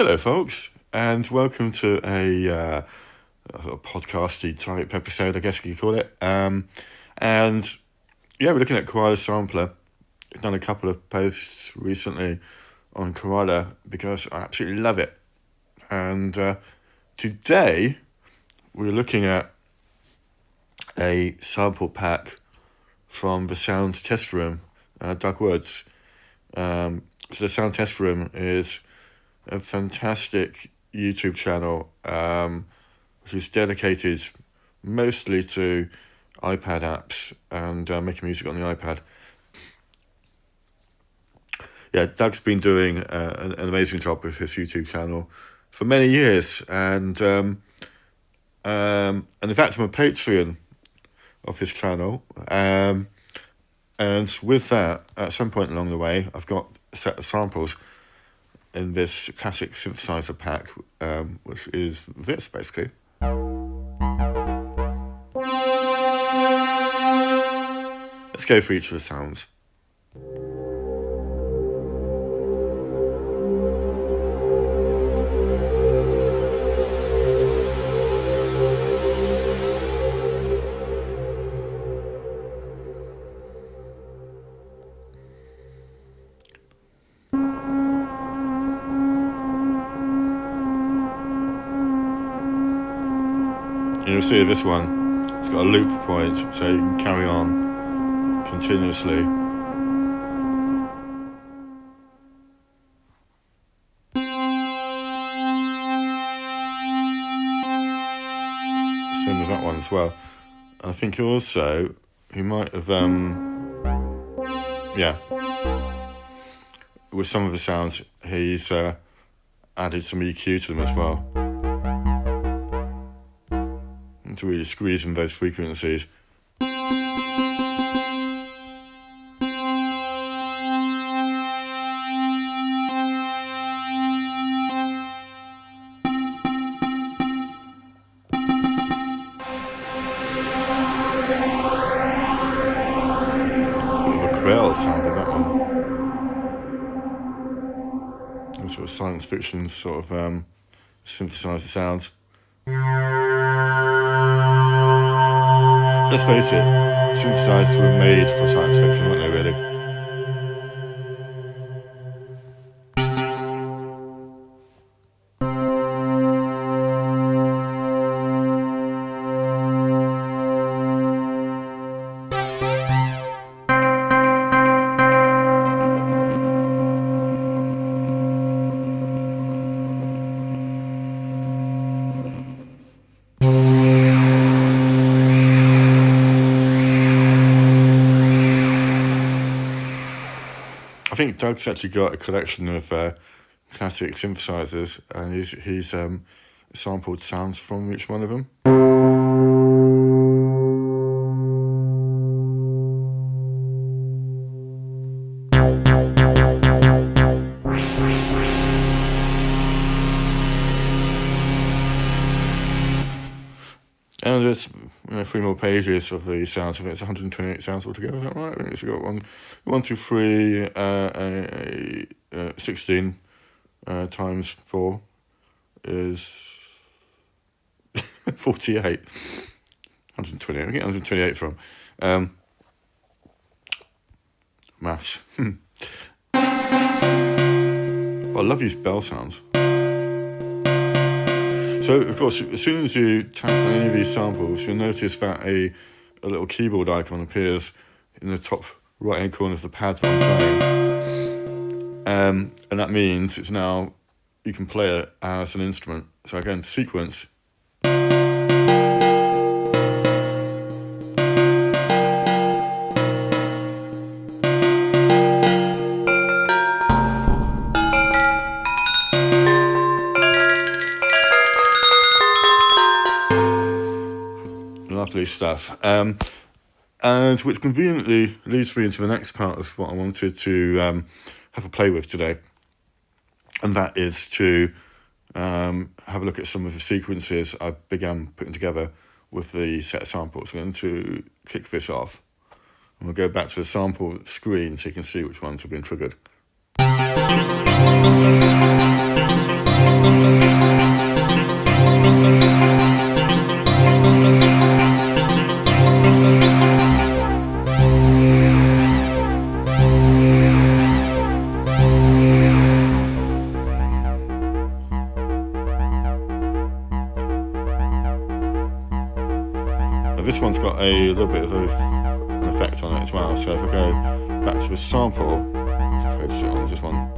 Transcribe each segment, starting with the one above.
Hello, folks, and welcome to a podcasty type episode, I guess you could call it. And yeah, we're looking at Koala Sampler. I've done a couple of posts recently on Koala because I absolutely love it. And today we're looking at a sample pack from the Sound Test Room, Doug Woods. So the Sound Test Room is a fantastic YouTube channel which is dedicated mostly to iPad apps and making music on the iPad. Yeah, Doug's been doing an amazing job with his YouTube channel for many years, and in fact I'm a Patreon of his channel, and with that, at some point along the way, I've got a set of samples in this classic synthesizer pack, which is this basically. Let's go for each of the sounds. You'll see this one, it's got a loop point, so you can carry on continuously. Same with that one as well. I think also he might have, with some of the sounds, he's added some EQ to them as well, to really squeeze in those frequencies. It's a bit of a quail sound in that one. Sort of science fiction sort of synthesizer sounds. Let's face it, synthesizers were made for science fiction, weren't they, really? I think Doug's actually got a collection of classic synthesizers, and he's sampled sounds from each one of them. And there's 3 more pages of the sounds. I think it's 128 sounds altogether. Is that right? I think it's got 1, 2, 3, 16 times 4 is 48. 128. I get 128 from maths. I love these bell sounds. So, of course, as soon as you tap on any of these samples, you'll notice that a little keyboard icon appears in the top right-hand corner of the pad that I'm playing. And that means it's now, you can play it as an instrument. So again, sequence. Lovely stuff. And which conveniently leads me into the next part of what I wanted to have a play with today. And that is to have a look at some of the sequences I began putting together with the set of samples. I'm going to kick this off. And we'll go back to the sample screen so you can see which ones have been triggered. this one's got a little bit of an effect on it as well. So if I go back to a sample, focus it on this one.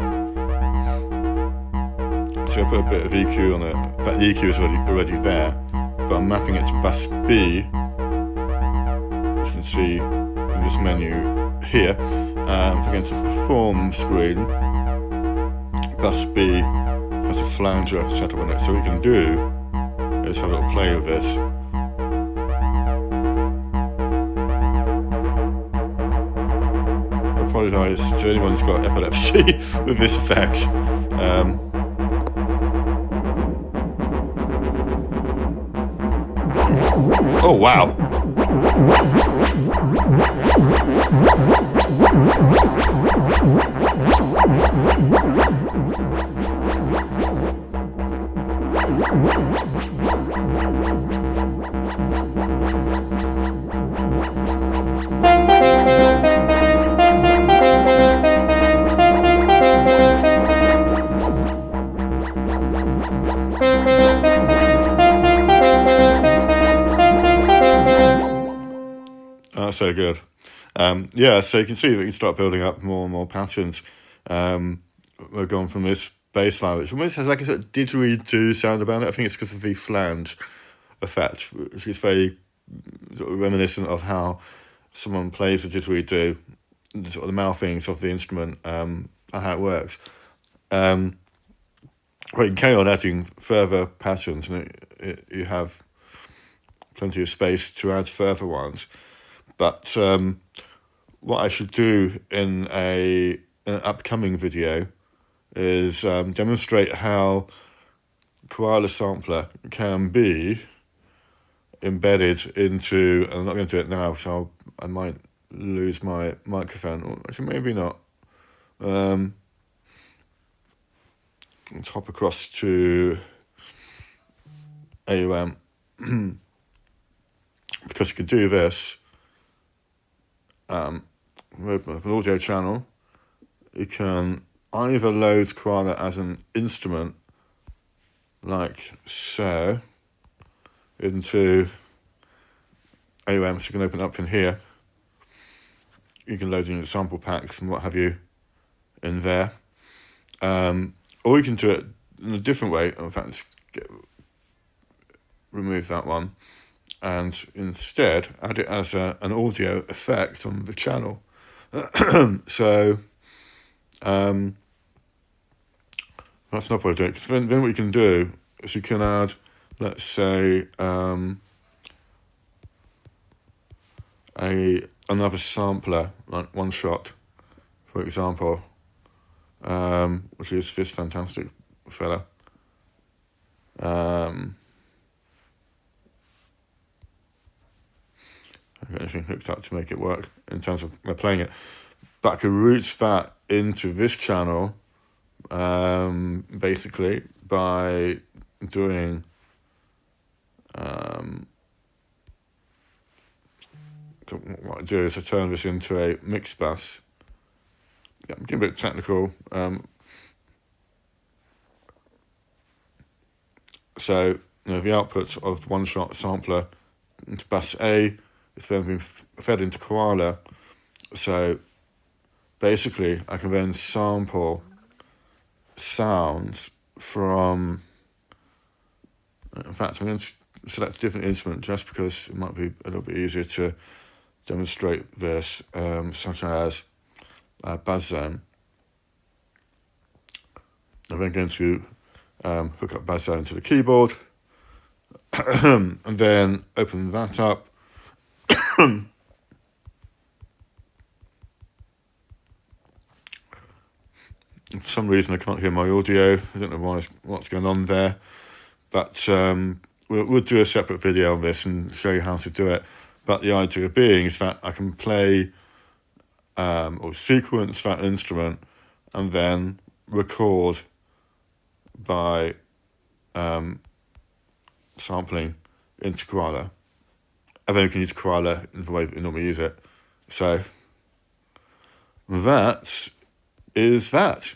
So I put a bit of EQ on it. In fact, the EQ is already there, but I'm mapping it to bus B. You can see in this menu here. If I go into the perform screen, bus B has a flanger set up on it. So what we can do is have a little play with this. I apologise to anyone who's got epilepsy with this effect. Oh wow! So good. Yeah, so you can see that you can start building up more and more patterns. We're going from this bass line, which almost has like a sort of didgeridoo sound about it. I think it's because of the flange effect, which is very sort of reminiscent of how someone plays a didgeridoo, sort of the mouthings of the instrument, and how it works. Well, you can carry on adding further patterns, and you have plenty of space to add further ones. But what I should do in an upcoming video is demonstrate how Koala Sampler can be embedded into, and I'm not going to do it now, so I might lose my microphone, or actually maybe not. Let's hop across to AUM, because you can do this. With an audio channel, you can either load Koala as an instrument, like so, into AUM, so you can open it up in here. You can load in your sample packs and what have you in there. Or you can do it in a different way. In fact, let's remove that one. And instead add it as an audio effect on the channel. So that's not what I do. Because then what you can do is you can add, let's say, another sampler, like one shot, for example, which is this fantastic fella. Anything hooked up to make it work in terms of my playing it, but I can route that into this channel, basically by doing what I do is I turn this into a mix bus. Yeah, I'm getting a bit technical. So the output of the one-shot sampler into bus A. It's then been fed into Koala, so basically I can then sample sounds from, in fact I'm going to select a different instrument just because it might be a little bit easier to demonstrate this, such as buzz zone. I'm then going to hook up buzz zone to the keyboard, and then open that up. For some reason I can't hear my audio. I don't know what's going on there, but we'll do a separate video on this and show you how to do it. But the idea being is that I can play or sequence that instrument and then record by sampling into Koala. And then you can use Koala in the way that you normally use it. So that is that.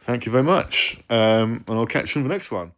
Thank you very much. And I'll catch you in the next one.